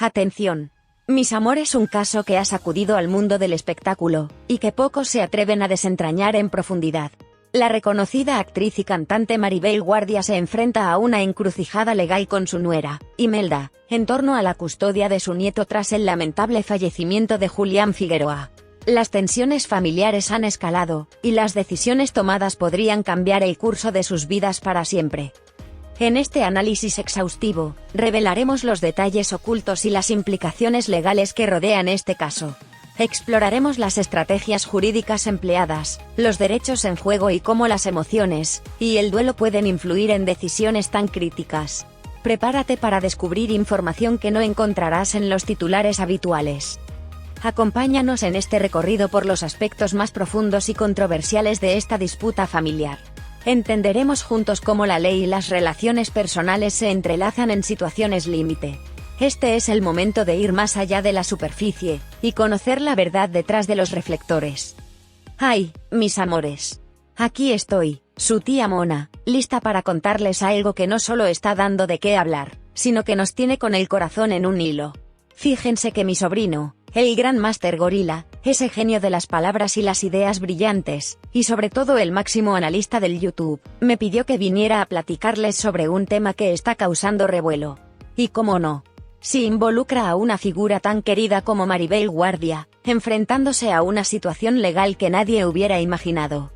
Atención. Mis amores, un caso que ha sacudido al mundo del espectáculo, y que pocos se atreven a desentrañar en profundidad. La reconocida actriz y cantante Maribel Guardia se enfrenta a una encrucijada legal con su nuera, Imelda, en torno a la custodia de su nieto tras el lamentable fallecimiento de Julián Figueroa. Las tensiones familiares han escalado, y las decisiones tomadas podrían cambiar el curso de sus vidas para siempre. En este análisis exhaustivo, revelaremos los detalles ocultos y las implicaciones legales que rodean este caso. Exploraremos las estrategias jurídicas empleadas, los derechos en juego y cómo las emociones y el duelo pueden influir en decisiones tan críticas. Prepárate para descubrir información que no encontrarás en los titulares habituales. Acompáñanos en este recorrido por los aspectos más profundos y controversiales de esta disputa familiar. Entenderemos juntos cómo la ley y las relaciones personales se entrelazan en situaciones límite. Este es el momento de ir más allá de la superficie, y conocer la verdad detrás de los reflectores. ¡Ay, mis amores! Aquí estoy, su tía Mona, lista para contarles algo que no solo está dando de qué hablar, sino que nos tiene con el corazón en un hilo. Fíjense que mi sobrino, el gran máster gorila, ese genio de las palabras y las ideas brillantes, y sobre todo el máximo analista del YouTube, me pidió que viniera a platicarles sobre un tema que está causando revuelo. Y cómo no, si involucra a una figura tan querida como Maribel Guardia, enfrentándose a una situación legal que nadie hubiera imaginado.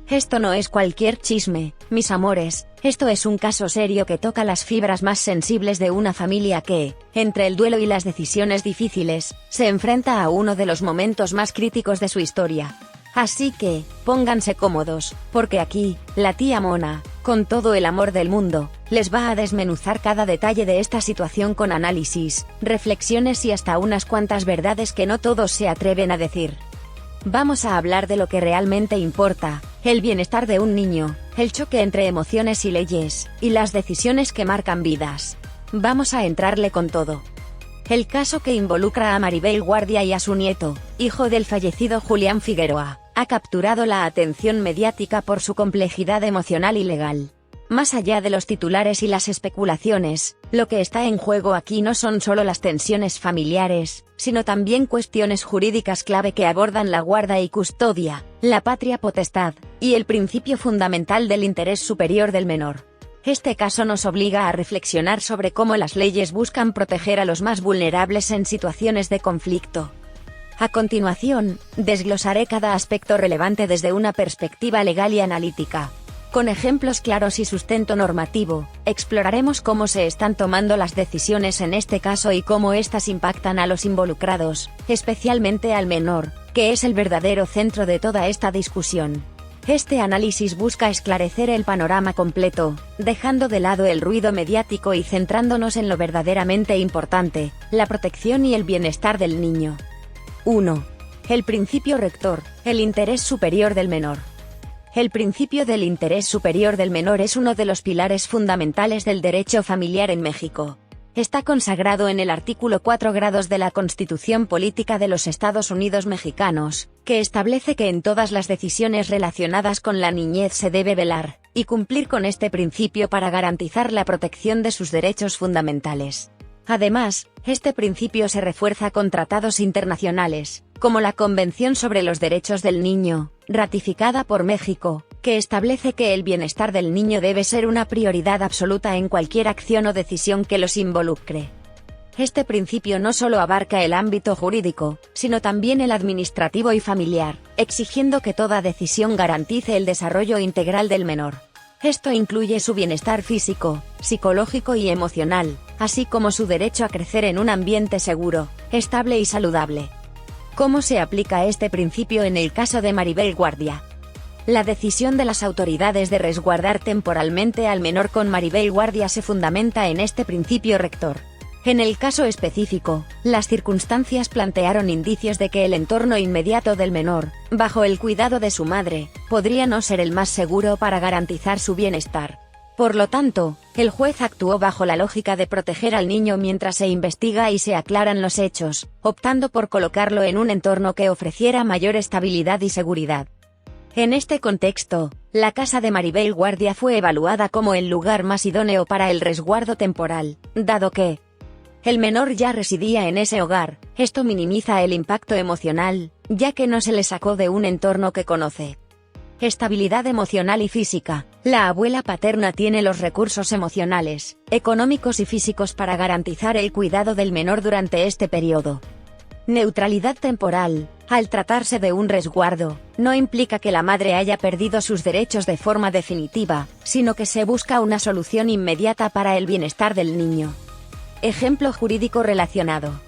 Esto no es cualquier chisme, mis amores, esto es un caso serio que toca las fibras más sensibles de una familia que, entre el duelo y las decisiones difíciles, se enfrenta a uno de los momentos más críticos de su historia. Así que, pónganse cómodos, porque aquí, la tía Mona, con todo el amor del mundo, les va a desmenuzar cada detalle de esta situación con análisis, reflexiones y hasta unas cuantas verdades que no todos se atreven a decir. Vamos a hablar de lo que realmente importa, el bienestar de un niño, el choque entre emociones y leyes, y las decisiones que marcan vidas. Vamos a entrarle con todo. El caso que involucra a Maribel Guardia y a su nieto, hijo del fallecido Julián Figueroa, ha capturado la atención mediática por su complejidad emocional y legal. Más allá de los titulares y las especulaciones, lo que está en juego aquí no son solo las tensiones familiares, sino también cuestiones jurídicas clave que abordan la guarda y custodia, la patria potestad, y el principio fundamental del interés superior del menor. Este caso nos obliga a reflexionar sobre cómo las leyes buscan proteger a los más vulnerables en situaciones de conflicto. A continuación, desglosaré cada aspecto relevante desde una perspectiva legal y analítica. Con ejemplos claros y sustento normativo, exploraremos cómo se están tomando las decisiones en este caso y cómo éstas impactan a los involucrados, especialmente al menor, que es el verdadero centro de toda esta discusión. Este análisis busca esclarecer el panorama completo, dejando de lado el ruido mediático y centrándonos en lo verdaderamente importante, la protección y el bienestar del niño. 1. El principio rector, el interés superior del menor. El principio del interés superior del menor es uno de los pilares fundamentales del derecho familiar en México. Está consagrado en el artículo 4 grados de la Constitución Política de los Estados Unidos Mexicanos, que establece que en todas las decisiones relacionadas con la niñez se debe velar y cumplir con este principio para garantizar la protección de sus derechos fundamentales. Además, este principio se refuerza con tratados internacionales, como la Convención sobre los Derechos del Niño, ratificada por México, que establece que el bienestar del niño debe ser una prioridad absoluta en cualquier acción o decisión que los involucre. Este principio no solo abarca el ámbito jurídico, sino también el administrativo y familiar, exigiendo que toda decisión garantice el desarrollo integral del menor. Esto incluye su bienestar físico, psicológico y emocional, así como su derecho a crecer en un ambiente seguro, estable y saludable. ¿Cómo se aplica este principio en el caso de Maribel Guardia? La decisión de las autoridades de resguardar temporalmente al menor con Maribel Guardia se fundamenta en este principio rector. En el caso específico, las circunstancias plantearon indicios de que el entorno inmediato del menor, bajo el cuidado de su madre, podría no ser el más seguro para garantizar su bienestar. Por lo tanto, el juez actuó bajo la lógica de proteger al niño mientras se investiga y se aclaran los hechos, optando por colocarlo en un entorno que ofreciera mayor estabilidad y seguridad. En este contexto, la casa de Maribel Guardia fue evaluada como el lugar más idóneo para el resguardo temporal, dado que El menor ya residía en ese hogar, esto minimiza el impacto emocional, ya que no se le sacó de un entorno que conoce. Estabilidad emocional y física. La abuela paterna tiene los recursos emocionales, económicos y físicos para garantizar el cuidado del menor durante este periodo. Neutralidad temporal. Al tratarse de un resguardo, no implica que la madre haya perdido sus derechos de forma definitiva, sino que se busca una solución inmediata para el bienestar del niño. Ejemplo jurídico relacionado.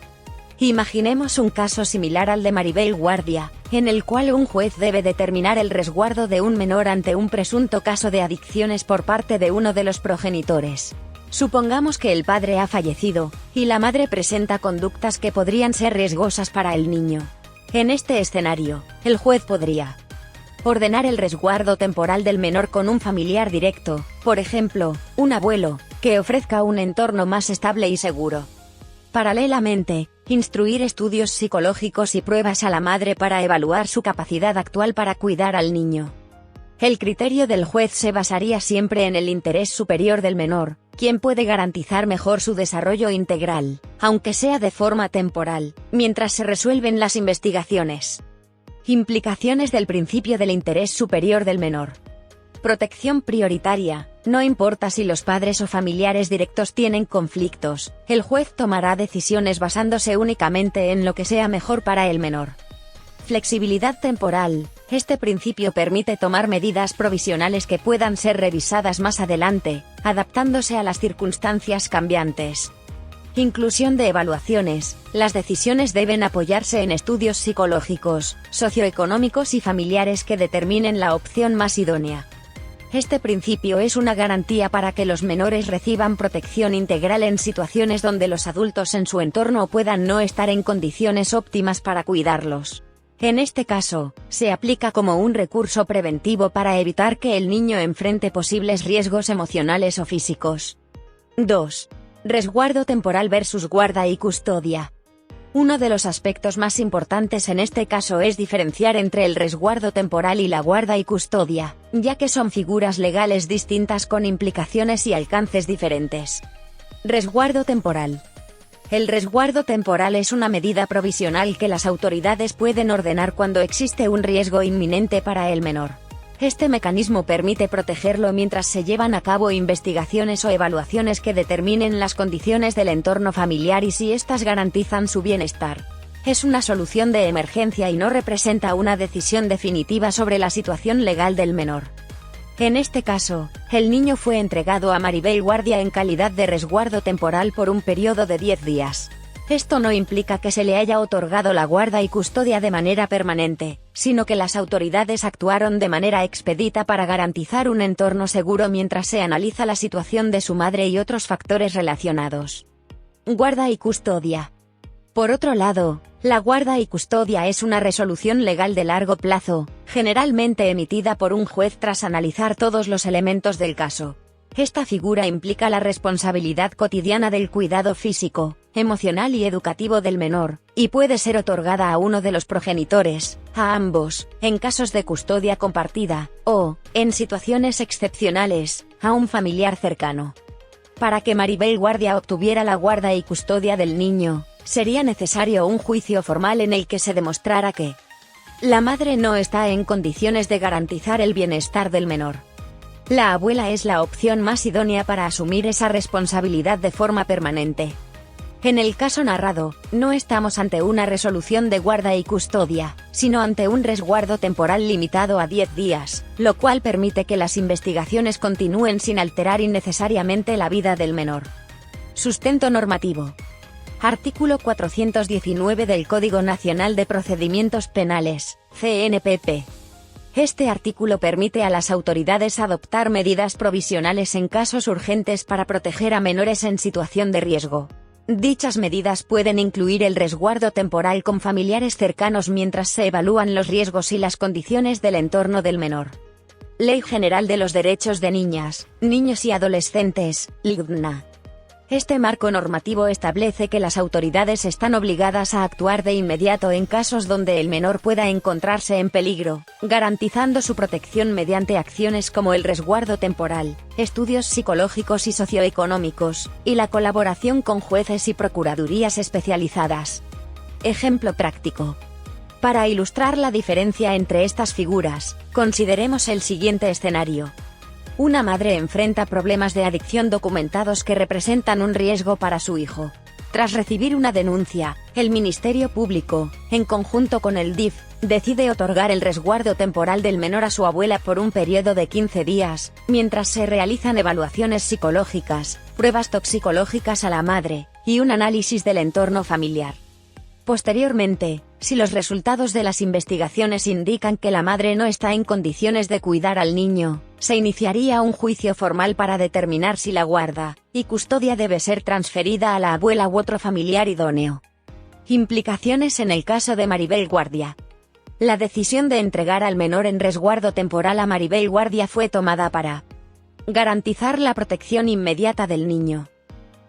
Imaginemos un caso similar al de Maribel Guardia, en el cual un juez debe determinar el resguardo de un menor ante un presunto caso de adicciones por parte de uno de los progenitores. Supongamos que el padre ha fallecido, y la madre presenta conductas que podrían ser riesgosas para el niño. En este escenario, el juez podría ordenar el resguardo temporal del menor con un familiar directo, por ejemplo, un abuelo, que ofrezca un entorno más estable y seguro. Paralelamente, instruir estudios psicológicos y pruebas a la madre para evaluar su capacidad actual para cuidar al niño. El criterio del juez se basaría siempre en el interés superior del menor, quien puede garantizar mejor su desarrollo integral, aunque sea de forma temporal, mientras se resuelven las investigaciones. Implicaciones del principio del interés superior del menor. Protección prioritaria. No importa si los padres o familiares directos tienen conflictos, el juez tomará decisiones basándose únicamente en lo que sea mejor para el menor. Flexibilidad temporal. Este principio permite tomar medidas provisionales que puedan ser revisadas más adelante, adaptándose a las circunstancias cambiantes. Inclusión de evaluaciones. Las decisiones deben apoyarse en estudios psicológicos, socioeconómicos y familiares que determinen la opción más idónea. Este principio es una garantía para que los menores reciban protección integral en situaciones donde los adultos en su entorno puedan no estar en condiciones óptimas para cuidarlos. En este caso, se aplica como un recurso preventivo para evitar que el niño enfrente posibles riesgos emocionales o físicos. 2. Resguardo temporal versus guarda y custodia. Uno de los aspectos más importantes en este caso es diferenciar entre el resguardo temporal y la guarda y custodia, ya que son figuras legales distintas con implicaciones y alcances diferentes. Resguardo temporal. El resguardo temporal es una medida provisional que las autoridades pueden ordenar cuando existe un riesgo inminente para el menor. Este mecanismo permite protegerlo mientras se llevan a cabo investigaciones o evaluaciones que determinen las condiciones del entorno familiar y si éstas garantizan su bienestar. Es una solución de emergencia y no representa una decisión definitiva sobre la situación legal del menor. En este caso, el niño fue entregado a Maribel Guardia en calidad de resguardo temporal por un periodo de 10 días. Esto no implica que se le haya otorgado la guarda y custodia de manera permanente, sino que las autoridades actuaron de manera expedita para garantizar un entorno seguro mientras se analiza la situación de su madre y otros factores relacionados. Guarda y custodia. Por otro lado, la guarda y custodia es una resolución legal de largo plazo, generalmente emitida por un juez tras analizar todos los elementos del caso. Esta figura implica la responsabilidad cotidiana del cuidado físico, emocional y educativo del menor, y puede ser otorgada a uno de los progenitores, a ambos, en casos de custodia compartida, o, en situaciones excepcionales, a un familiar cercano. Para que Maribel Guardia obtuviera la guarda y custodia del niño, sería necesario un juicio formal en el que se demostrara que la madre no está en condiciones de garantizar el bienestar del menor. La abuela es la opción más idónea para asumir esa responsabilidad de forma permanente. En el caso narrado, no estamos ante una resolución de guarda y custodia, sino ante un resguardo temporal limitado a 10 días, lo cual permite que las investigaciones continúen sin alterar innecesariamente la vida del menor. Sustento normativo. Artículo 419 del Código Nacional de Procedimientos Penales, CNPP. Este artículo permite a las autoridades adoptar medidas provisionales en casos urgentes para proteger a menores en situación de riesgo. Dichas medidas pueden incluir el resguardo temporal con familiares cercanos mientras se evalúan los riesgos y las condiciones del entorno del menor. Ley General de los Derechos de Niñas, Niños y Adolescentes, LGDNA. Este marco normativo establece que las autoridades están obligadas a actuar de inmediato en casos donde el menor pueda encontrarse en peligro, garantizando su protección mediante acciones como el resguardo temporal, estudios psicológicos y socioeconómicos, y la colaboración con jueces y procuradurías especializadas. Ejemplo práctico. Para ilustrar la diferencia entre estas figuras, consideremos el siguiente escenario. Una madre enfrenta problemas de adicción documentados que representan un riesgo para su hijo. Tras recibir una denuncia, el Ministerio Público, en conjunto con el DIF, decide otorgar el resguardo temporal del menor a su abuela por un periodo de 15 días, mientras se realizan evaluaciones psicológicas, pruebas toxicológicas a la madre, y un análisis del entorno familiar. Posteriormente, si los resultados de las investigaciones indican que la madre no está en condiciones de cuidar al niño, se iniciaría un juicio formal para determinar si la guarda y custodia debe ser transferida a la abuela u otro familiar idóneo. Implicaciones en el caso de Maribel Guardia. La decisión de entregar al menor en resguardo temporal a Maribel Guardia fue tomada para garantizar la protección inmediata del niño.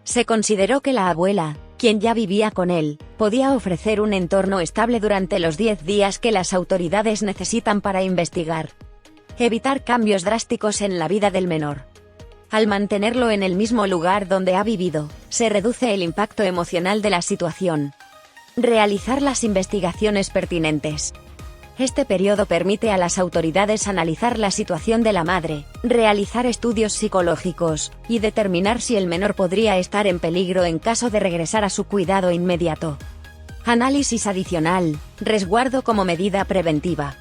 Se consideró que la abuela, quien ya vivía con él, podía ofrecer un entorno estable durante los 10 días que las autoridades necesitan para investigar. Evitar cambios drásticos en la vida del menor. Al mantenerlo en el mismo lugar donde ha vivido, se reduce el impacto emocional de la situación. Realizar las investigaciones pertinentes. Este periodo permite a las autoridades analizar la situación de la madre, realizar estudios psicológicos, y determinar si el menor podría estar en peligro en caso de regresar a su cuidado inmediato. Análisis adicional, resguardo como medida preventiva.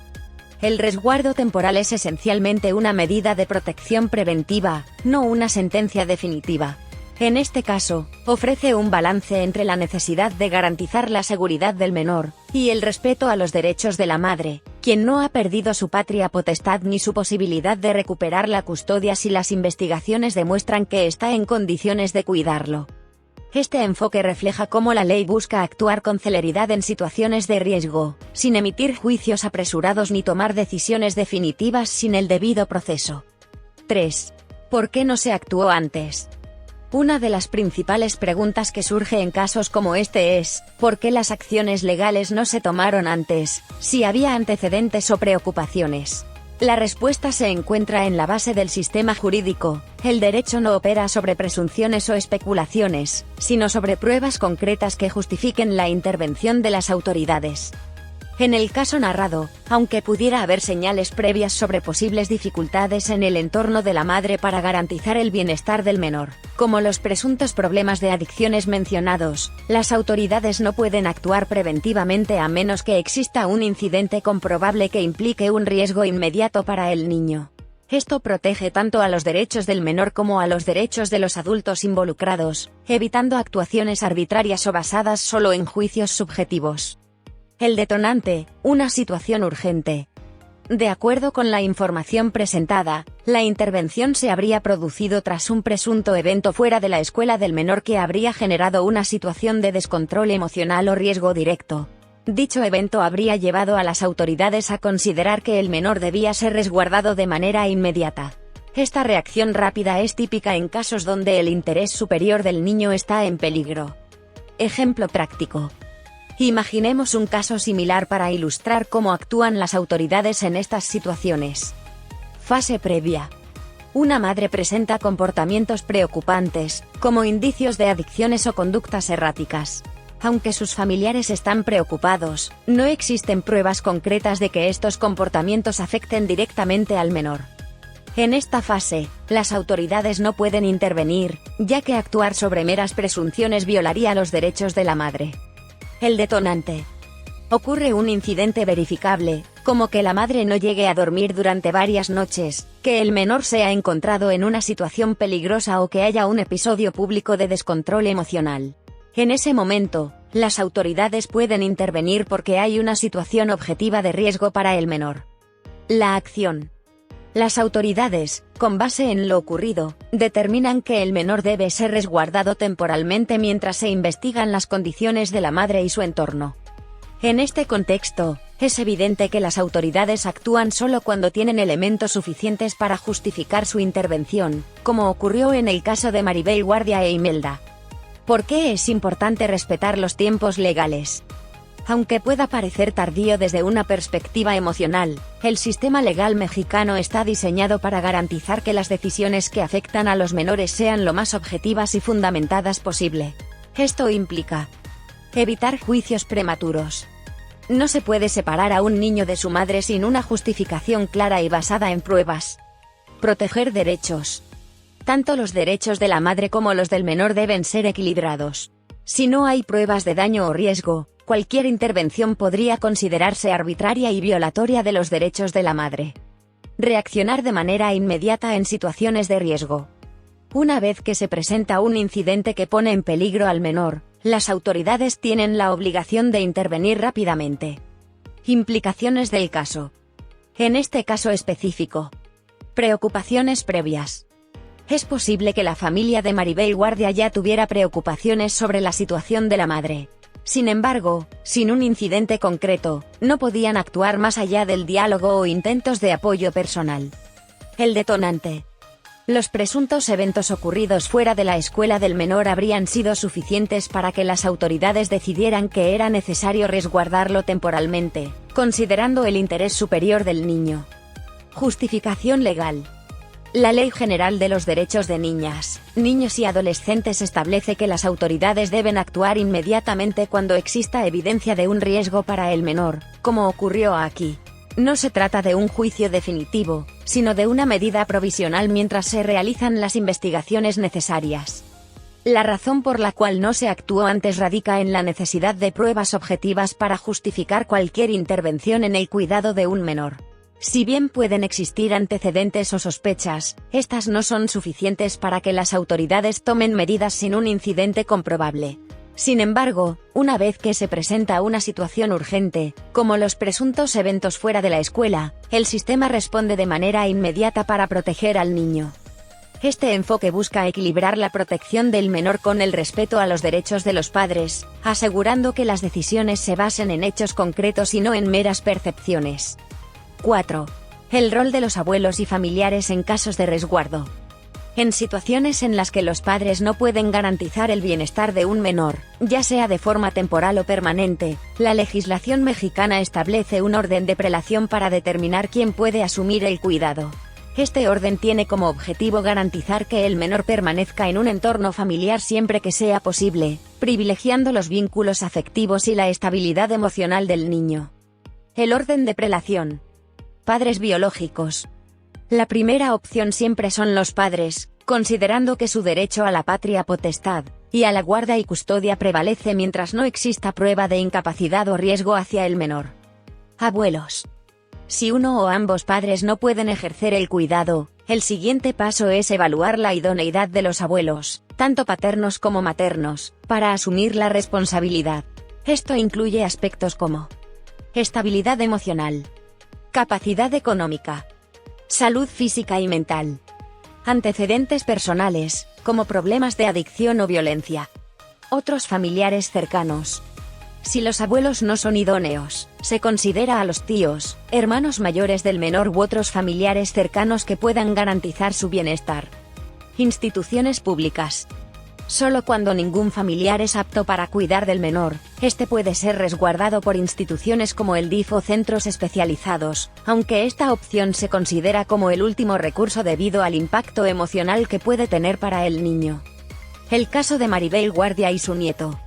El resguardo temporal es esencialmente una medida de protección preventiva, no una sentencia definitiva. En este caso, ofrece un balance entre la necesidad de garantizar la seguridad del menor, y el respeto a los derechos de la madre, quien no ha perdido su patria potestad ni su posibilidad de recuperar la custodia si las investigaciones demuestran que está en condiciones de cuidarlo. Este enfoque refleja cómo la ley busca actuar con celeridad en situaciones de riesgo, sin emitir juicios apresurados ni tomar decisiones definitivas sin el debido proceso. 3. ¿Por qué no se actuó antes? Una de las principales preguntas que surge en casos como este es, ¿por qué las acciones legales no se tomaron antes, si había antecedentes o preocupaciones? La respuesta se encuentra en la base del sistema jurídico. El derecho no opera sobre presunciones o especulaciones, sino sobre pruebas concretas que justifiquen la intervención de las autoridades. En el caso narrado, aunque pudiera haber señales previas sobre posibles dificultades en el entorno de la madre para garantizar el bienestar del menor, como los presuntos problemas de adicciones mencionados, las autoridades no pueden actuar preventivamente a menos que exista un incidente comprobable que implique un riesgo inmediato para el niño. Esto protege tanto a los derechos del menor como a los derechos de los adultos involucrados, evitando actuaciones arbitrarias o basadas solo en juicios subjetivos. El detonante, una situación urgente. De acuerdo con la información presentada, la intervención se habría producido tras un presunto evento fuera de la escuela del menor que habría generado una situación de descontrol emocional o riesgo directo. Dicho evento habría llevado a las autoridades a considerar que el menor debía ser resguardado de manera inmediata. Esta reacción rápida es típica en casos donde el interés superior del niño está en peligro. Ejemplo práctico. Imaginemos un caso similar para ilustrar cómo actúan las autoridades en estas situaciones. Fase previa. Una madre presenta comportamientos preocupantes, como indicios de adicciones o conductas erráticas. Aunque sus familiares están preocupados, no existen pruebas concretas de que estos comportamientos afecten directamente al menor. En esta fase, las autoridades no pueden intervenir, ya que actuar sobre meras presunciones violaría los derechos de la madre. El detonante. Ocurre un incidente verificable, como que la madre no llegue a dormir durante varias noches, que el menor sea encontrado en una situación peligrosa o que haya un episodio público de descontrol emocional. En ese momento, las autoridades pueden intervenir porque hay una situación objetiva de riesgo para el menor. La acción. Las autoridades, con base en lo ocurrido, determinan que el menor debe ser resguardado temporalmente mientras se investigan las condiciones de la madre y su entorno. En este contexto, es evidente que las autoridades actúan solo cuando tienen elementos suficientes para justificar su intervención, como ocurrió en el caso de Maribel Guardia e Imelda. ¿Por qué es importante respetar los tiempos legales? Aunque pueda parecer tardío desde una perspectiva emocional, el sistema legal mexicano está diseñado para garantizar que las decisiones que afectan a los menores sean lo más objetivas y fundamentadas posible. Esto implica evitar juicios prematuros. No se puede separar a un niño de su madre sin una justificación clara y basada en pruebas. Proteger derechos. Tanto los derechos de la madre como los del menor deben ser equilibrados. Si no hay pruebas de daño o riesgo, cualquier intervención podría considerarse arbitraria y violatoria de los derechos de la madre. Reaccionar de manera inmediata en situaciones de riesgo. Una vez que se presenta un incidente que pone en peligro al menor, las autoridades tienen la obligación de intervenir rápidamente. Implicaciones del caso. En este caso específico. Preocupaciones previas. Es posible que la familia de Maribel Guardia ya tuviera preocupaciones sobre la situación de la madre. Sin embargo, sin un incidente concreto, no podían actuar más allá del diálogo o intentos de apoyo personal. El detonante. Los presuntos eventos ocurridos fuera de la escuela del menor habrían sido suficientes para que las autoridades decidieran que era necesario resguardarlo temporalmente, considerando el interés superior del niño. Justificación legal. La Ley General de los Derechos de Niñas, Niños y Adolescentes establece que las autoridades deben actuar inmediatamente cuando exista evidencia de un riesgo para el menor, como ocurrió aquí. No se trata de un juicio definitivo, sino de una medida provisional mientras se realizan las investigaciones necesarias. La razón por la cual no se actuó antes radica en la necesidad de pruebas objetivas para justificar cualquier intervención en el cuidado de un menor. Si bien pueden existir antecedentes o sospechas, estas no son suficientes para que las autoridades tomen medidas sin un incidente comprobable. Sin embargo, una vez que se presenta una situación urgente, como los presuntos eventos fuera de la escuela, el sistema responde de manera inmediata para proteger al niño. Este enfoque busca equilibrar la protección del menor con el respeto a los derechos de los padres, asegurando que las decisiones se basen en hechos concretos y no en meras percepciones. 4. El rol de los abuelos y familiares en casos de resguardo. En situaciones en las que los padres no pueden garantizar el bienestar de un menor, ya sea de forma temporal o permanente, la legislación mexicana establece un orden de prelación para determinar quién puede asumir el cuidado. Este orden tiene como objetivo garantizar que el menor permanezca en un entorno familiar siempre que sea posible, privilegiando los vínculos afectivos y la estabilidad emocional del niño. El orden de prelación. Padres biológicos. La primera opción siempre son los padres, considerando que su derecho a la patria potestad y a la guarda y custodia prevalece mientras no exista prueba de incapacidad o riesgo hacia el menor. Abuelos. Si uno o ambos padres no pueden ejercer el cuidado, el siguiente paso es evaluar la idoneidad de los abuelos, tanto paternos como maternos, para asumir la responsabilidad. Esto incluye aspectos como estabilidad emocional, capacidad económica, salud física y mental, antecedentes personales, como problemas de adicción o violencia, otros familiares cercanos. Si los abuelos no son idóneos, se considera a los tíos, hermanos mayores del menor u otros familiares cercanos que puedan garantizar su bienestar. Instituciones públicas. Solo cuando ningún familiar es apto para cuidar del menor, este puede ser resguardado por instituciones como el DIF o centros especializados, aunque esta opción se considera como el último recurso debido al impacto emocional que puede tener para el niño. El caso de Maribel Guardia y su nieto.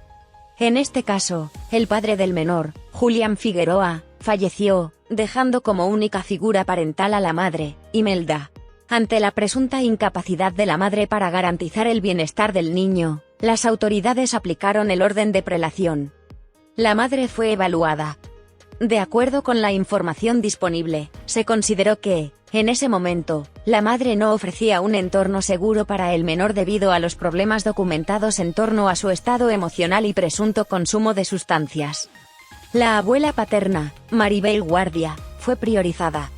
En este caso, el padre del menor, Julián Figueroa, falleció, dejando como única figura parental a la madre, Imelda. Ante la presunta incapacidad de la madre para garantizar el bienestar del niño, las autoridades aplicaron el orden de prelación. La madre fue evaluada. De acuerdo con la información disponible, se consideró que, en ese momento, la madre no ofrecía un entorno seguro para el menor debido a los problemas documentados en torno a su estado emocional y presunto consumo de sustancias. La abuela paterna, Maribel Guardia, fue priorizada.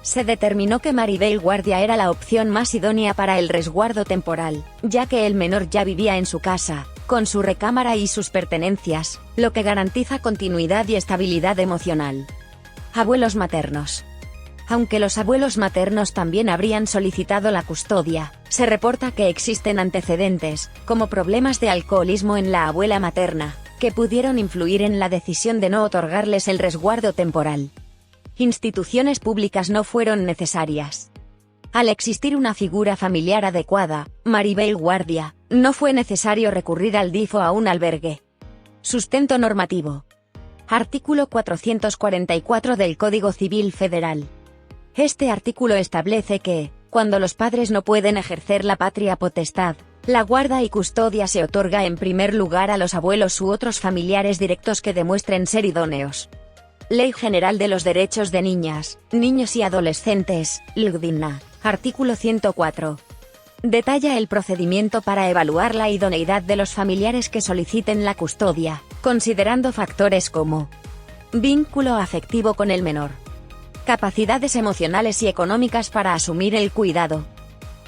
Se determinó que Maribel Guardia era la opción más idónea para el resguardo temporal, ya que el menor ya vivía en su casa, con su recámara y sus pertenencias, lo que garantiza continuidad y estabilidad emocional. Abuelos maternos. Aunque los abuelos maternos también habrían solicitado la custodia, se reporta que existen antecedentes, como problemas de alcoholismo en la abuela materna, que pudieron influir en la decisión de no otorgarles el resguardo temporal. Instituciones públicas no fueron necesarias. Al existir una figura familiar adecuada, Maribel Guardia, no fue necesario recurrir al DIF o a un albergue. Sustento normativo. Artículo 444 del Código Civil Federal. Este artículo establece que, cuando los padres no pueden ejercer la patria potestad, la guarda y custodia se otorga en primer lugar a los abuelos u otros familiares directos que demuestren ser idóneos. Ley General de los Derechos de Niñas, Niños y Adolescentes, LGDNA, artículo 104. Detalla el procedimiento para evaluar la idoneidad de los familiares que soliciten la custodia, considerando factores como vínculo afectivo con el menor, capacidades emocionales y económicas para asumir el cuidado,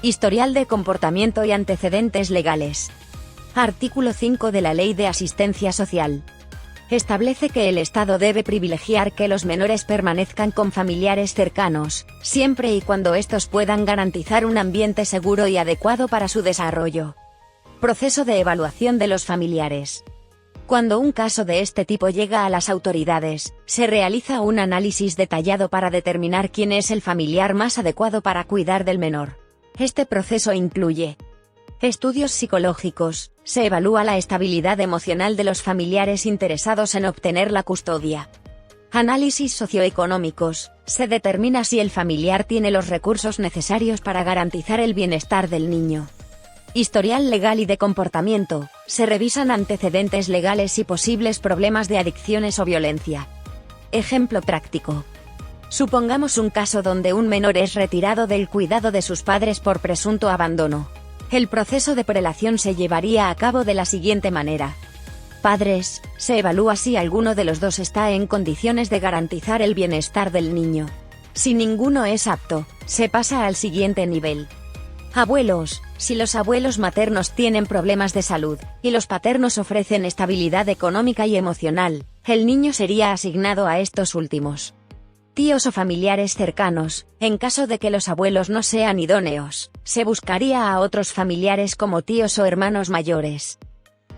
historial de comportamiento y antecedentes legales. Artículo 5 de la Ley de Asistencia Social. Establece que el Estado debe privilegiar que los menores permanezcan con familiares cercanos, siempre y cuando estos puedan garantizar un ambiente seguro y adecuado para su desarrollo. Proceso de evaluación de los familiares. Cuando un caso de este tipo llega a las autoridades, se realiza un análisis detallado para determinar quién es el familiar más adecuado para cuidar del menor. Este proceso incluye estudios psicológicos, se evalúa la estabilidad emocional de los familiares interesados en obtener la custodia. Análisis socioeconómicos, se determina si el familiar tiene los recursos necesarios para garantizar el bienestar del niño. Historial legal y de comportamiento, se revisan antecedentes legales y posibles problemas de adicciones o violencia. Ejemplo práctico. Supongamos un caso donde un menor es retirado del cuidado de sus padres por presunto abandono. El proceso de prelación se llevaría a cabo de la siguiente manera. Padres, se evalúa si alguno de los dos está en condiciones de garantizar el bienestar del niño. Si ninguno es apto, se pasa al siguiente nivel. Abuelos, si los abuelos maternos tienen problemas de salud, y los paternos ofrecen estabilidad económica y emocional, el niño sería asignado a estos últimos. Tíos o familiares cercanos, en caso de que los abuelos no sean idóneos, se buscaría a otros familiares como tíos o hermanos mayores.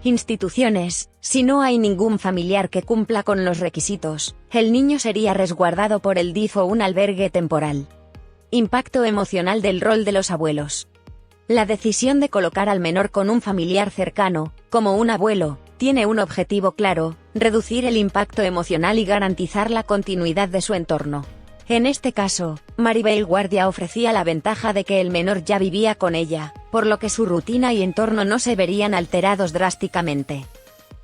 Instituciones, si no hay ningún familiar que cumpla con los requisitos, el niño sería resguardado por el DIF o un albergue temporal. Impacto emocional del rol de los abuelos. La decisión de colocar al menor con un familiar cercano, como un abuelo, tiene un objetivo claro: reducir el impacto emocional y garantizar la continuidad de su entorno. En este caso, Maribel Guardia ofrecía la ventaja de que el menor ya vivía con ella, por lo que su rutina y entorno no se verían alterados drásticamente.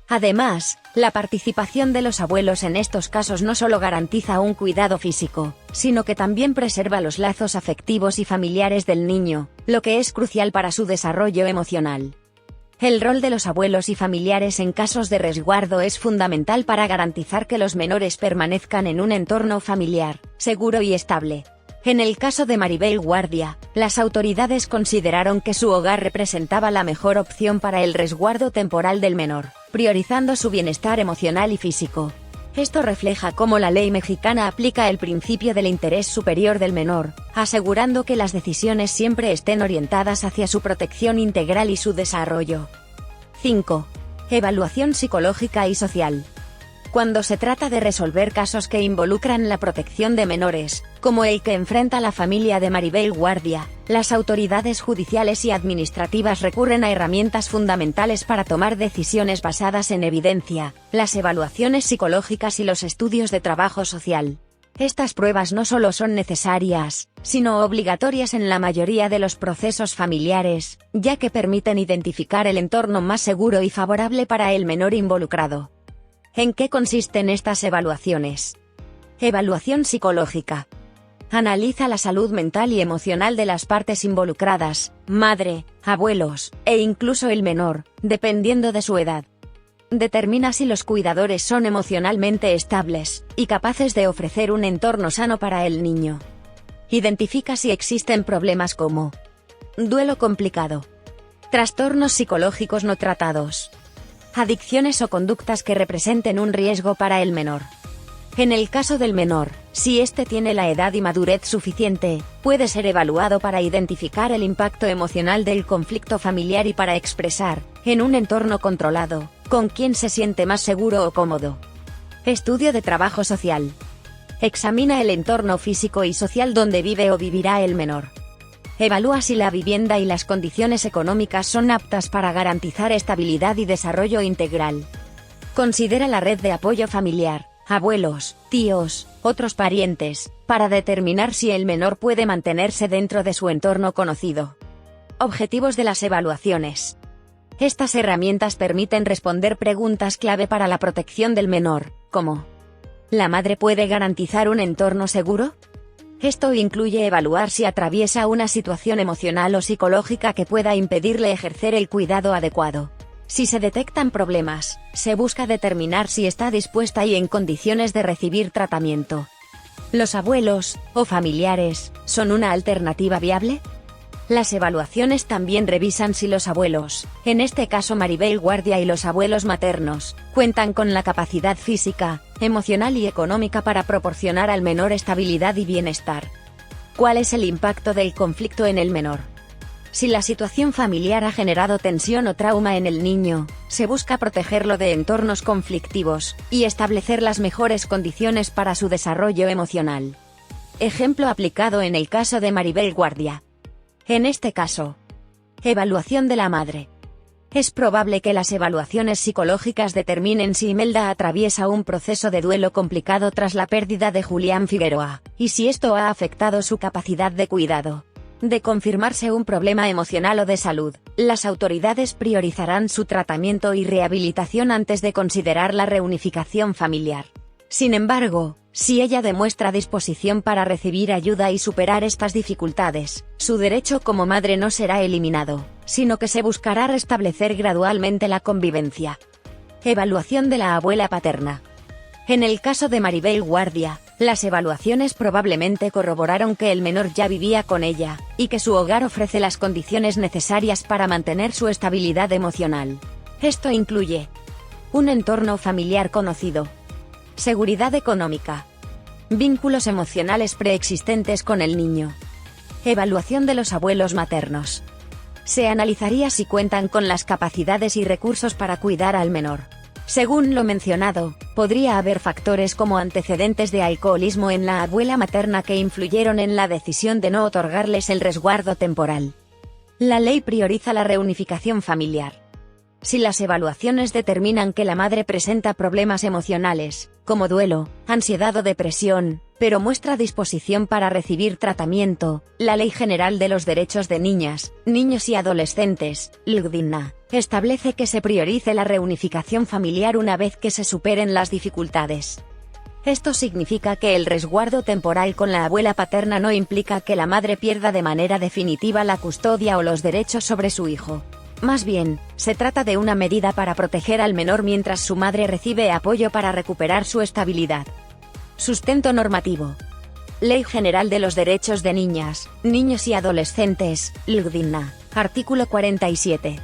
Además, la participación de los abuelos en estos casos no solo garantiza un cuidado físico, sino que también preserva los lazos afectivos y familiares del niño, lo que es crucial para su desarrollo emocional. El rol de los abuelos y familiares en casos de resguardo es fundamental para garantizar que los menores permanezcan en un entorno familiar, seguro y estable. En el caso de Maribel Guardia, las autoridades consideraron que su hogar representaba la mejor opción para el resguardo temporal del menor, priorizando su bienestar emocional y físico. Esto refleja cómo la ley mexicana aplica el principio del interés superior del menor, asegurando que las decisiones siempre estén orientadas hacia su protección integral y su desarrollo. 5. Evaluación psicológica y social. Cuando se trata de resolver casos que involucran la protección de menores, como el que enfrenta la familia de Maribel Guardia, las autoridades judiciales y administrativas recurren a herramientas fundamentales para tomar decisiones basadas en evidencia, las evaluaciones psicológicas y los estudios de trabajo social. Estas pruebas no solo son necesarias, sino obligatorias en la mayoría de los procesos familiares, ya que permiten identificar el entorno más seguro y favorable para el menor involucrado. ¿En qué consisten estas evaluaciones? Evaluación psicológica. Analiza la salud mental y emocional de las partes involucradas, madre, abuelos, e incluso el menor, dependiendo de su edad. Determina si los cuidadores son emocionalmente estables y capaces de ofrecer un entorno sano para el niño. Identifica si existen problemas como duelo complicado, trastornos psicológicos no tratados, adicciones o conductas que representen un riesgo para el menor. En el caso del menor, si éste tiene la edad y madurez suficiente, puede ser evaluado para identificar el impacto emocional del conflicto familiar y para expresar, en un entorno controlado, con quién se siente más seguro o cómodo. Estudio de trabajo social. Examina el entorno físico y social donde vive o vivirá el menor. Evalúa si la vivienda y las condiciones económicas son aptas para garantizar estabilidad y desarrollo integral. Considera la red de apoyo familiar, abuelos, tíos, otros parientes, para determinar si el menor puede mantenerse dentro de su entorno conocido. Objetivos de las evaluaciones. Estas herramientas permiten responder preguntas clave para la protección del menor, como: ¿la madre puede garantizar un entorno seguro? Esto incluye evaluar si atraviesa una situación emocional o psicológica que pueda impedirle ejercer el cuidado adecuado. Si se detectan problemas, se busca determinar si está dispuesta y en condiciones de recibir tratamiento. ¿Los abuelos, o familiares, son una alternativa viable? Las evaluaciones también revisan si los abuelos, en este caso Maribel Guardia y los abuelos maternos, cuentan con la capacidad física, emocional y económica para proporcionar al menor estabilidad y bienestar. ¿Cuál es el impacto del conflicto en el menor? Si la situación familiar ha generado tensión o trauma en el niño, se busca protegerlo de entornos conflictivos, y establecer las mejores condiciones para su desarrollo emocional. Ejemplo aplicado en el caso de Maribel Guardia. En este caso, evaluación de la madre. Es probable que las evaluaciones psicológicas determinen si Imelda atraviesa un proceso de duelo complicado tras la pérdida de Julián Figueroa, y si esto ha afectado su capacidad de cuidado. De confirmarse un problema emocional o de salud, las autoridades priorizarán su tratamiento y rehabilitación antes de considerar la reunificación familiar. Sin embargo, si ella demuestra disposición para recibir ayuda y superar estas dificultades, su derecho como madre no será eliminado, sino que se buscará restablecer gradualmente la convivencia. Evaluación de la abuela paterna. En el caso de Maribel Guardia, las evaluaciones probablemente corroboraron que el menor ya vivía con ella, y que su hogar ofrece las condiciones necesarias para mantener su estabilidad emocional. Esto incluye un entorno familiar conocido, seguridad económica, vínculos emocionales preexistentes con el niño, evaluación de los abuelos maternos. Se analizaría si cuentan con las capacidades y recursos para cuidar al menor. Según lo mencionado, podría haber factores como antecedentes de alcoholismo en la abuela materna que influyeron en la decisión de no otorgarles el resguardo temporal. La ley prioriza la reunificación familiar. Si las evaluaciones determinan que la madre presenta problemas emocionales, como duelo, ansiedad o depresión, pero muestra disposición para recibir tratamiento, la Ley General de los Derechos de Niñas, Niños y Adolescentes, LGDNA, establece que se priorice la reunificación familiar una vez que se superen las dificultades. Esto significa que el resguardo temporal con la abuela paterna no implica que la madre pierda de manera definitiva la custodia o los derechos sobre su hijo. Más bien, se trata de una medida para proteger al menor mientras su madre recibe apoyo para recuperar su estabilidad. Sustento normativo. Ley General de los Derechos de Niñas, Niños y Adolescentes, LGDNA, artículo 47.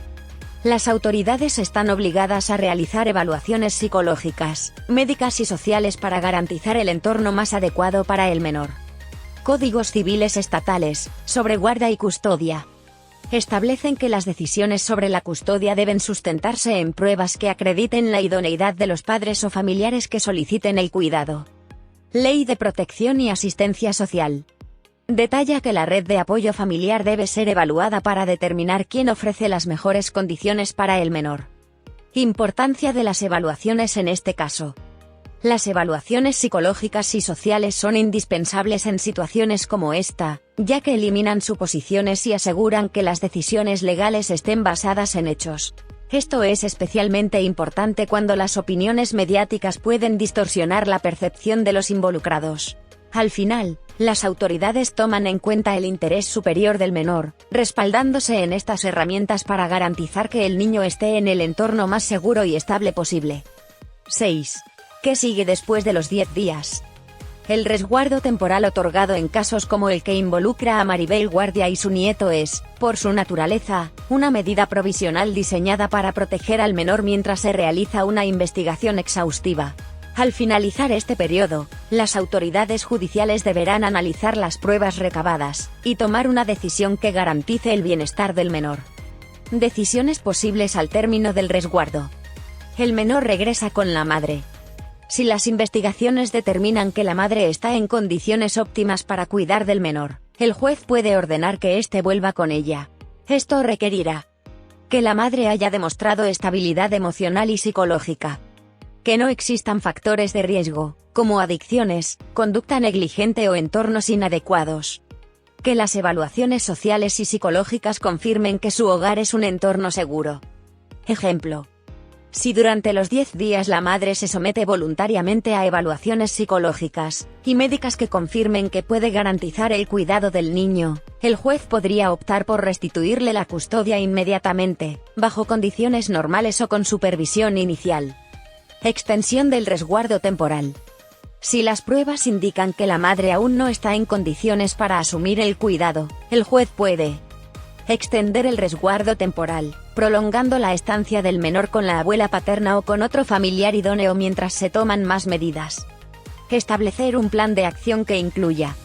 Las autoridades están obligadas a realizar evaluaciones psicológicas, médicas y sociales para garantizar el entorno más adecuado para el menor. Códigos civiles estatales, sobre guarda y custodia, establecen que las decisiones sobre la custodia deben sustentarse en pruebas que acrediten la idoneidad de los padres o familiares que soliciten el cuidado. Ley de Protección y Asistencia Social. Detalla que la red de apoyo familiar debe ser evaluada para determinar quién ofrece las mejores condiciones para el menor. Importancia de las evaluaciones en este caso. Las evaluaciones psicológicas y sociales son indispensables en situaciones como esta, ya que eliminan suposiciones y aseguran que las decisiones legales estén basadas en hechos. Esto es especialmente importante cuando las opiniones mediáticas pueden distorsionar la percepción de los involucrados. Al final, las autoridades toman en cuenta el interés superior del menor, respaldándose en estas herramientas para garantizar que el niño esté en el entorno más seguro y estable posible. 6. ¿Qué sigue después de los 10 días? El resguardo temporal otorgado en casos como el que involucra a Maribel Guardia y su nieto es, por su naturaleza, una medida provisional diseñada para proteger al menor mientras se realiza una investigación exhaustiva. Al finalizar este periodo, las autoridades judiciales deberán analizar las pruebas recabadas y tomar una decisión que garantice el bienestar del menor. Decisiones posibles al término del resguardo. El menor regresa con la madre. Si las investigaciones determinan que la madre está en condiciones óptimas para cuidar del menor, el juez puede ordenar que éste vuelva con ella. Esto requerirá que la madre haya demostrado estabilidad emocional y psicológica, que no existan factores de riesgo, como adicciones, conducta negligente o entornos inadecuados, que las evaluaciones sociales y psicológicas confirmen que su hogar es un entorno seguro. Ejemplo: si durante los 10 días la madre se somete voluntariamente a evaluaciones psicológicas y médicas que confirmen que puede garantizar el cuidado del niño, el juez podría optar por restituirle la custodia inmediatamente, bajo condiciones normales o con supervisión inicial. Extensión del resguardo temporal. Si las pruebas indican que la madre aún no está en condiciones para asumir el cuidado, el juez puede extender el resguardo temporal, prolongando la estancia del menor con la abuela paterna o con otro familiar idóneo mientras se toman más medidas. Establecer un plan de acción que incluya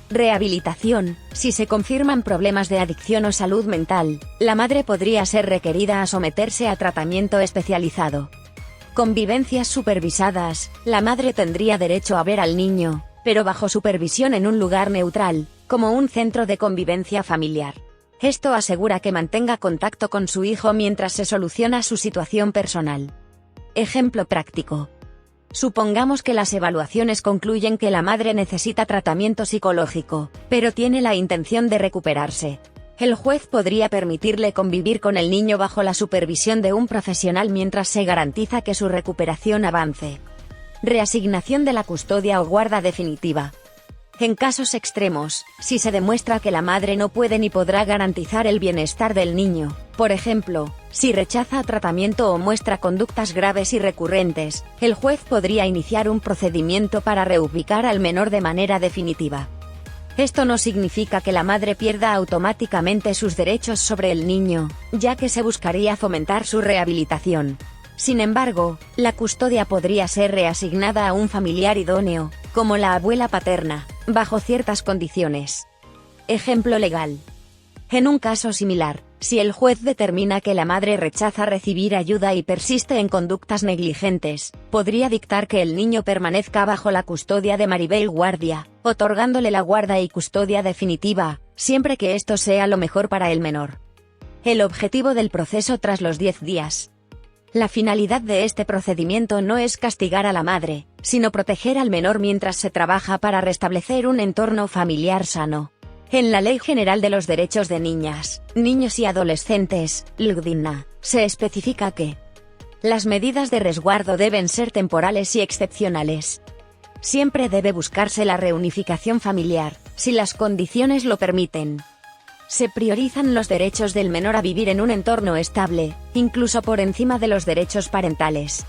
rehabilitación. Si se confirman problemas de adicción o salud mental, la madre podría ser requerida a someterse a tratamiento especializado. Convivencias supervisadas. La madre tendría derecho a ver al niño, pero bajo supervisión en un lugar neutral, como un centro de convivencia familiar. Esto asegura que mantenga contacto con su hijo mientras se soluciona su situación personal. Ejemplo práctico. Supongamos que las evaluaciones concluyen que la madre necesita tratamiento psicológico, pero tiene la intención de recuperarse. El juez podría permitirle convivir con el niño bajo la supervisión de un profesional mientras se garantiza que su recuperación avance. Reasignación de la custodia o guarda definitiva. En casos extremos, si se demuestra que la madre no puede ni podrá garantizar el bienestar del niño, por ejemplo, si rechaza tratamiento o muestra conductas graves y recurrentes, el juez podría iniciar un procedimiento para reubicar al menor de manera definitiva. Esto no significa que la madre pierda automáticamente sus derechos sobre el niño, ya que se buscaría fomentar su rehabilitación. Sin embargo, la custodia podría ser reasignada a un familiar idóneo, como la abuela paterna, bajo ciertas condiciones. Ejemplo legal. En un caso similar, si el juez determina que la madre rechaza recibir ayuda y persiste en conductas negligentes, podría dictar que el niño permanezca bajo la custodia de Maribel Guardia, otorgándole la guarda y custodia definitiva, siempre que esto sea lo mejor para el menor. El objetivo del proceso tras los 10 días. La finalidad de este procedimiento no es castigar a la madre, sino proteger al menor mientras se trabaja para restablecer un entorno familiar sano. En la Ley General de los Derechos de Niñas, Niños y Adolescentes, LGDNA, se especifica que las medidas de resguardo deben ser temporales y excepcionales. Siempre debe buscarse la reunificación familiar, si las condiciones lo permiten. Se priorizan los derechos del menor a vivir en un entorno estable, incluso por encima de los derechos parentales.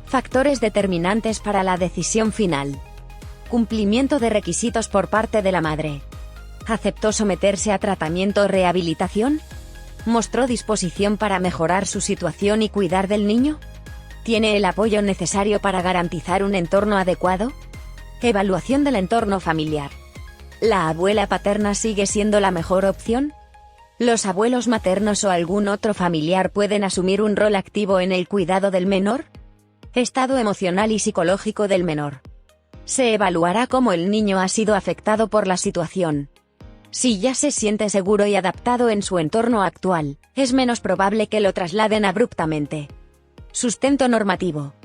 Factores determinantes para la decisión final. Cumplimiento de requisitos por parte de la madre. ¿Aceptó someterse a tratamiento o rehabilitación? ¿Mostró disposición para mejorar su situación y cuidar del niño? ¿Tiene el apoyo necesario para garantizar un entorno adecuado? Evaluación del entorno familiar. ¿La abuela paterna sigue siendo la mejor opción? ¿Los abuelos maternos o algún otro familiar pueden asumir un rol activo en el cuidado del menor? Estado emocional y psicológico del menor. Se evaluará cómo el niño ha sido afectado por la situación. Si ya se siente seguro y adaptado en su entorno actual, es menos probable que lo trasladen abruptamente. Sustento normativo.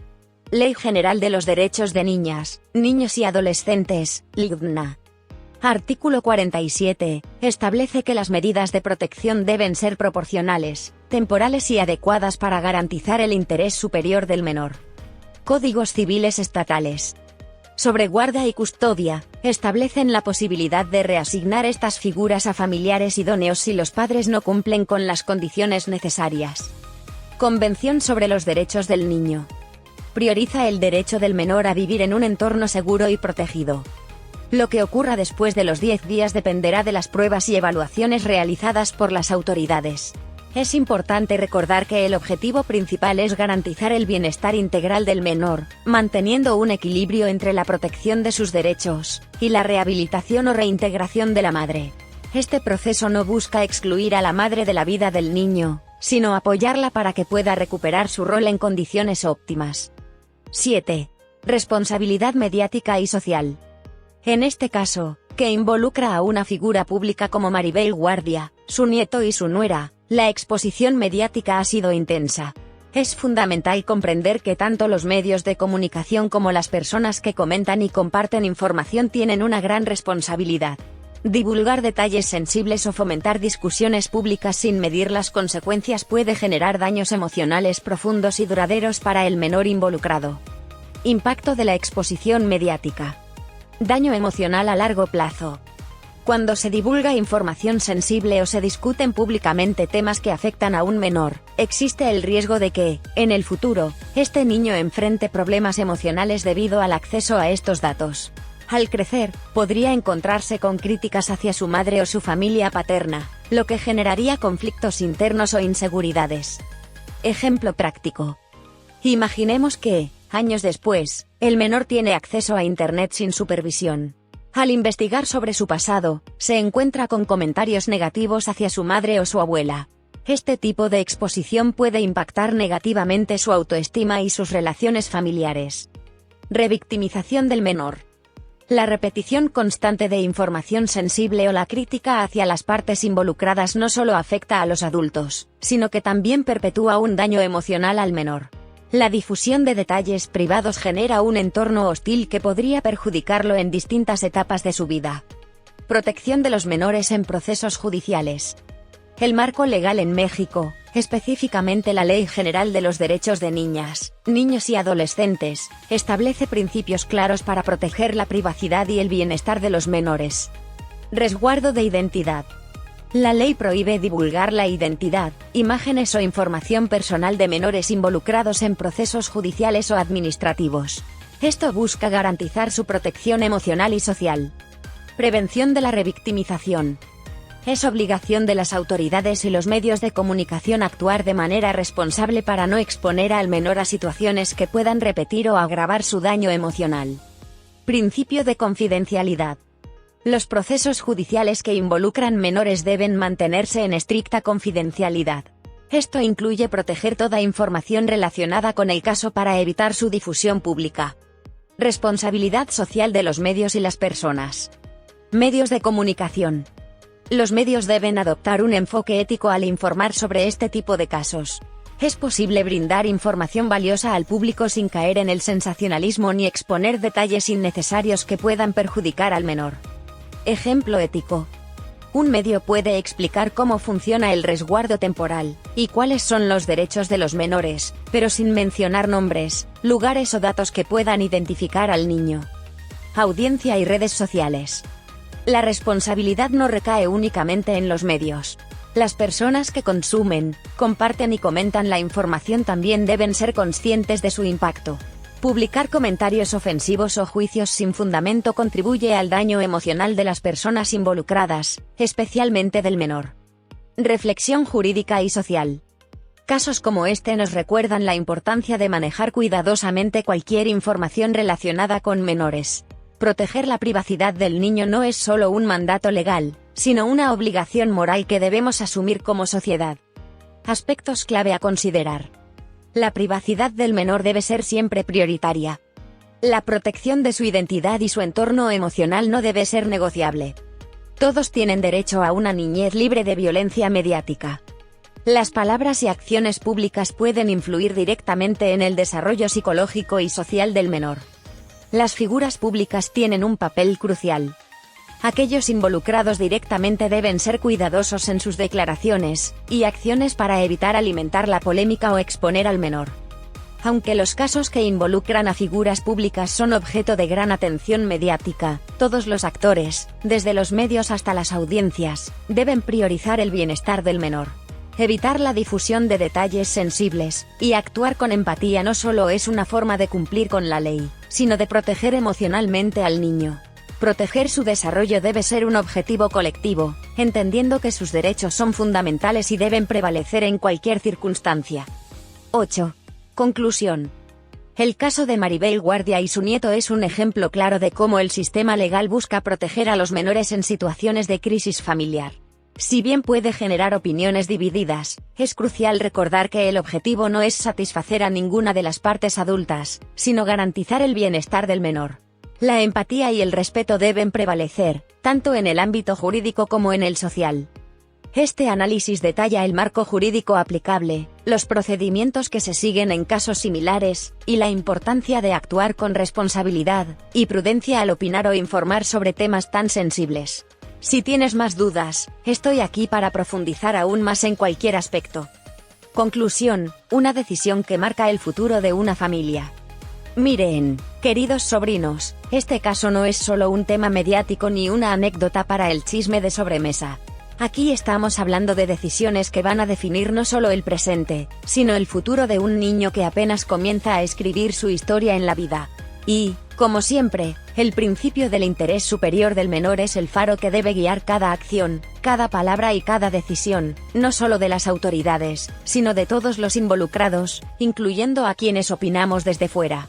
Ley General de los Derechos de Niñas, Niños y Adolescentes, LGDNA. Artículo 47. Establece que las medidas de protección deben ser proporcionales, temporales y adecuadas para garantizar el interés superior del menor. Códigos civiles estatales. Sobre guarda y custodia, establecen la posibilidad de reasignar estas figuras a familiares idóneos si los padres no cumplen con las condiciones necesarias. Convención sobre los derechos del niño. Prioriza el derecho del menor a vivir en un entorno seguro y protegido. Lo que ocurra después de los 10 días dependerá de las pruebas y evaluaciones realizadas por las autoridades. Es importante recordar que el objetivo principal es garantizar el bienestar integral del menor, manteniendo un equilibrio entre la protección de sus derechos y la rehabilitación o reintegración de la madre. Este proceso no busca excluir a la madre de la vida del niño, sino apoyarla para que pueda recuperar su rol en condiciones óptimas. 7. Responsabilidad mediática y social. En este caso, que involucra a una figura pública como Maribel Guardia, su nieto y su nuera, la exposición mediática ha sido intensa. Es fundamental comprender que tanto los medios de comunicación como las personas que comentan y comparten información tienen una gran responsabilidad. Divulgar detalles sensibles o fomentar discusiones públicas sin medir las consecuencias puede generar daños emocionales profundos y duraderos para el menor involucrado. Impacto de la exposición mediática. Daño emocional a largo plazo. Cuando se divulga información sensible o se discuten públicamente temas que afectan a un menor, existe el riesgo de que, en el futuro, este niño enfrente problemas emocionales debido al acceso a estos datos. Al crecer, podría encontrarse con críticas hacia su madre o su familia paterna, lo que generaría conflictos internos o inseguridades. Ejemplo práctico. Imaginemos que, años después, el menor tiene acceso a Internet sin supervisión. Al investigar sobre su pasado, se encuentra con comentarios negativos hacia su madre o su abuela. Este tipo de exposición puede impactar negativamente su autoestima y sus relaciones familiares. Revictimización del menor. La repetición constante de información sensible o la crítica hacia las partes involucradas no solo afecta a los adultos, sino que también perpetúa un daño emocional al menor. La difusión de detalles privados genera un entorno hostil que podría perjudicarlo en distintas etapas de su vida. Protección de los menores en procesos judiciales. El marco legal en México, específicamente la Ley General de los Derechos de Niñas, Niños y Adolescentes, establece principios claros para proteger la privacidad y el bienestar de los menores. Resguardo de identidad. La ley prohíbe divulgar la identidad, imágenes o información personal de menores involucrados en procesos judiciales o administrativos. Esto busca garantizar su protección emocional y social. Prevención de la revictimización. Es obligación de las autoridades y los medios de comunicación actuar de manera responsable para no exponer al menor a situaciones que puedan repetir o agravar su daño emocional. Principio de confidencialidad. Los procesos judiciales que involucran menores deben mantenerse en estricta confidencialidad. Esto incluye proteger toda información relacionada con el caso para evitar su difusión pública. Responsabilidad social de los medios y las personas. Medios de comunicación. Los medios deben adoptar un enfoque ético al informar sobre este tipo de casos. Es posible brindar información valiosa al público sin caer en el sensacionalismo ni exponer detalles innecesarios que puedan perjudicar al menor. Ejemplo ético. Un medio puede explicar cómo funciona el resguardo temporal, y cuáles son los derechos de los menores, pero sin mencionar nombres, lugares o datos que puedan identificar al niño. Audiencia y redes sociales. La responsabilidad no recae únicamente en los medios. Las personas que consumen, comparten y comentan la información también deben ser conscientes de su impacto. Publicar comentarios ofensivos o juicios sin fundamento contribuye al daño emocional de las personas involucradas, especialmente del menor. Reflexión jurídica y social. Casos como este nos recuerdan la importancia de manejar cuidadosamente cualquier información relacionada con menores. Proteger la privacidad del niño no es solo un mandato legal, sino una obligación moral que debemos asumir como sociedad. Aspectos clave a considerar. La privacidad del menor debe ser siempre prioritaria. La protección de su identidad y su entorno emocional no debe ser negociable. Todos tienen derecho a una niñez libre de violencia mediática. Las palabras y acciones públicas pueden influir directamente en el desarrollo psicológico y social del menor. Las figuras públicas tienen un papel crucial. Aquellos involucrados directamente deben ser cuidadosos en sus declaraciones y acciones para evitar alimentar la polémica o exponer al menor. Aunque los casos que involucran a figuras públicas son objeto de gran atención mediática, todos los actores, desde los medios hasta las audiencias, deben priorizar el bienestar del menor. Evitar la difusión de detalles sensibles y actuar con empatía no solo es una forma de cumplir con la ley, sino de proteger emocionalmente al niño. Proteger su desarrollo debe ser un objetivo colectivo, entendiendo que sus derechos son fundamentales y deben prevalecer en cualquier circunstancia. 8. Conclusión. El caso de Maribel Guardia y su nieto es un ejemplo claro de cómo el sistema legal busca proteger a los menores en situaciones de crisis familiar. Si bien puede generar opiniones divididas, es crucial recordar que el objetivo no es satisfacer a ninguna de las partes adultas, sino garantizar el bienestar del menor. La empatía y el respeto deben prevalecer, tanto en el ámbito jurídico como en el social. Este análisis detalla el marco jurídico aplicable, los procedimientos que se siguen en casos similares, y la importancia de actuar con responsabilidad y prudencia al opinar o informar sobre temas tan sensibles. Si tienes más dudas, estoy aquí para profundizar aún más en cualquier aspecto. Conclusión, una decisión que marca el futuro de una familia. Miren, queridos sobrinos, este caso no es solo un tema mediático ni una anécdota para el chisme de sobremesa. Aquí estamos hablando de decisiones que van a definir no solo el presente, sino el futuro de un niño que apenas comienza a escribir su historia en la vida. Y, como siempre, el principio del interés superior del menor es el faro que debe guiar cada acción, cada palabra y cada decisión, no solo de las autoridades, sino de todos los involucrados, incluyendo a quienes opinamos desde fuera.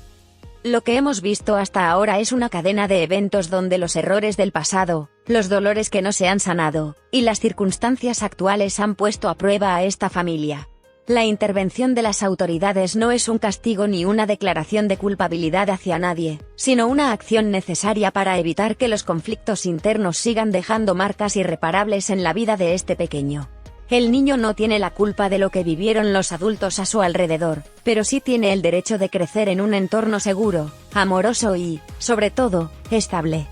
Lo que hemos visto hasta ahora es una cadena de eventos donde los errores del pasado, los dolores que no se han sanado, y las circunstancias actuales han puesto a prueba a esta familia. La intervención de las autoridades no es un castigo ni una declaración de culpabilidad hacia nadie, sino una acción necesaria para evitar que los conflictos internos sigan dejando marcas irreparables en la vida de este pequeño. El niño no tiene la culpa de lo que vivieron los adultos a su alrededor, pero sí tiene el derecho de crecer en un entorno seguro, amoroso y, sobre todo, estable.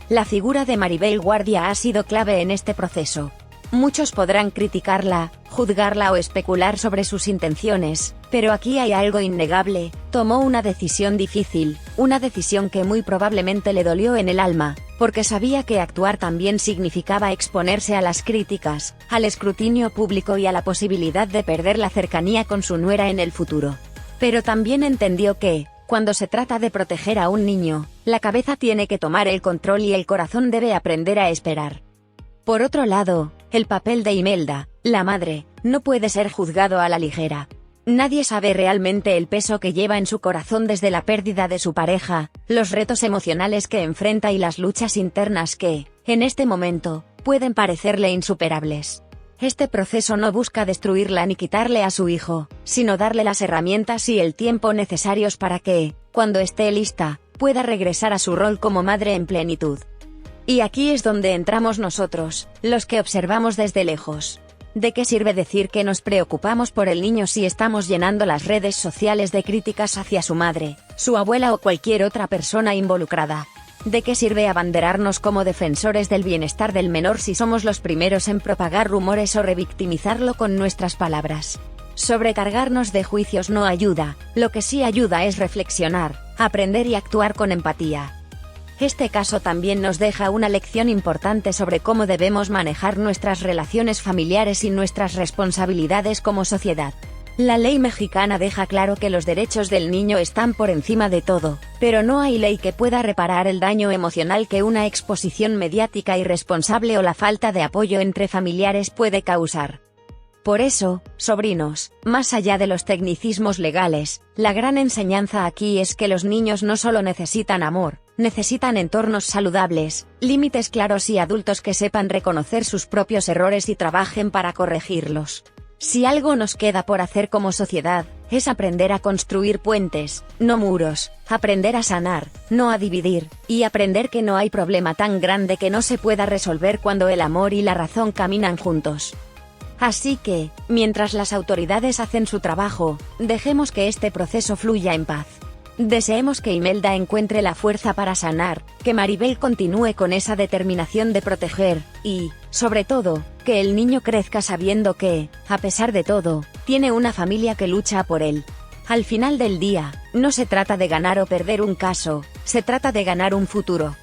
La figura de Maribel Guardia ha sido clave en este proceso. Muchos podrán criticarla, juzgarla o especular sobre sus intenciones, pero aquí hay algo innegable: tomó una decisión difícil, una decisión que muy probablemente le dolió en el alma, porque sabía que actuar también significaba exponerse a las críticas, al escrutinio público y a la posibilidad de perder la cercanía con su nuera en el futuro. Pero también entendió que, cuando se trata de proteger a un niño, la cabeza tiene que tomar el control y el corazón debe aprender a esperar. Por otro lado, el papel de Imelda, la madre, no puede ser juzgado a la ligera. Nadie sabe realmente el peso que lleva en su corazón desde la pérdida de su pareja, los retos emocionales que enfrenta y las luchas internas que, en este momento, pueden parecerle insuperables. Este proceso no busca destruirla ni quitarle a su hijo, sino darle las herramientas y el tiempo necesarios para que, cuando esté lista, pueda regresar a su rol como madre en plenitud. Y aquí es donde entramos nosotros, los que observamos desde lejos. ¿De qué sirve decir que nos preocupamos por el niño si estamos llenando las redes sociales de críticas hacia su madre, su abuela o cualquier otra persona involucrada? ¿De qué sirve abanderarnos como defensores del bienestar del menor si somos los primeros en propagar rumores o revictimizarlo con nuestras palabras? Sobrecargarnos de juicios no ayuda, lo que sí ayuda es reflexionar, aprender y actuar con empatía. Este caso también nos deja una lección importante sobre cómo debemos manejar nuestras relaciones familiares y nuestras responsabilidades como sociedad. La ley mexicana deja claro que los derechos del niño están por encima de todo, pero no hay ley que pueda reparar el daño emocional que una exposición mediática irresponsable o la falta de apoyo entre familiares puede causar. Por eso, sobrinos, más allá de los tecnicismos legales, la gran enseñanza aquí es que los niños no solo necesitan amor, necesitan entornos saludables, límites claros y adultos que sepan reconocer sus propios errores y trabajen para corregirlos. Si algo nos queda por hacer como sociedad, es aprender a construir puentes, no muros, aprender a sanar, no a dividir, y aprender que no hay problema tan grande que no se pueda resolver cuando el amor y la razón caminan juntos. Así que, mientras las autoridades hacen su trabajo, dejemos que este proceso fluya en paz. Deseemos que Imelda encuentre la fuerza para sanar, que Maribel continúe con esa determinación de proteger, y, sobre todo, que el niño crezca sabiendo que, a pesar de todo, tiene una familia que lucha por él. Al final del día, no se trata de ganar o perder un caso, se trata de ganar un futuro.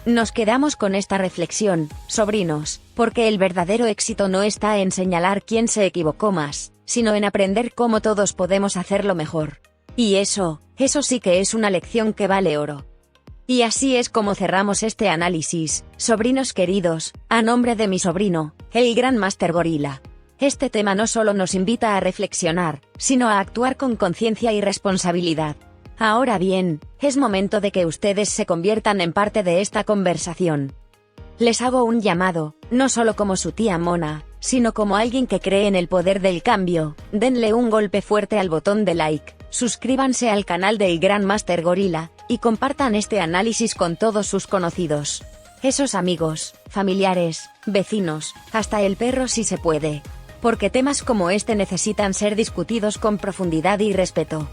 Nos quedamos con esta reflexión, sobrinos, porque el verdadero éxito no está en señalar quién se equivocó más, sino en aprender cómo todos podemos hacerlo mejor. Y eso sí que es una lección que vale oro. Y así es como cerramos este análisis, sobrinos queridos, a nombre de mi sobrino, el Gran Master Gorila. Este tema no solo nos invita a reflexionar, sino a actuar con conciencia y responsabilidad. Ahora bien, es momento de que ustedes se conviertan en parte de esta conversación. Les hago un llamado, no solo como su tía Mona, sino como alguien que cree en el poder del cambio. Denle un golpe fuerte al botón de like, suscríbanse al canal del Gran Master Gorila, y compartan este análisis con todos sus conocidos. Esos amigos, familiares, vecinos, hasta el perro si se puede. Porque temas como este necesitan ser discutidos con profundidad y respeto.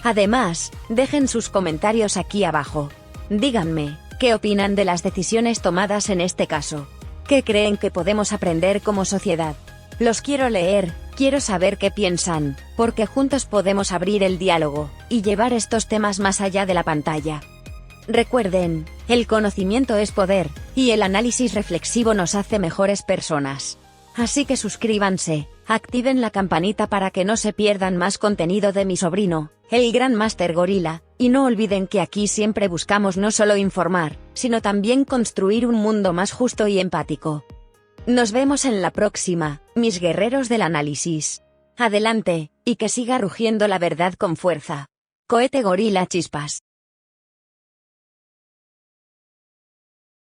Además, dejen sus comentarios aquí abajo. Díganme, ¿qué opinan de las decisiones tomadas en este caso? ¿Qué creen que podemos aprender como sociedad? Los quiero leer, quiero saber qué piensan, porque juntos podemos abrir el diálogo, y llevar estos temas más allá de la pantalla. Recuerden, el conocimiento es poder, y el análisis reflexivo nos hace mejores personas. Así que suscríbanse, activen la campanita para que no se pierdan más contenido de mi sobrino, el Gran Master Gorila, y no olviden que aquí siempre buscamos no solo informar, sino también construir un mundo más justo y empático. Nos vemos en la próxima, mis guerreros del análisis. Adelante, y que siga rugiendo la verdad con fuerza. Cohete Gorila Chispas.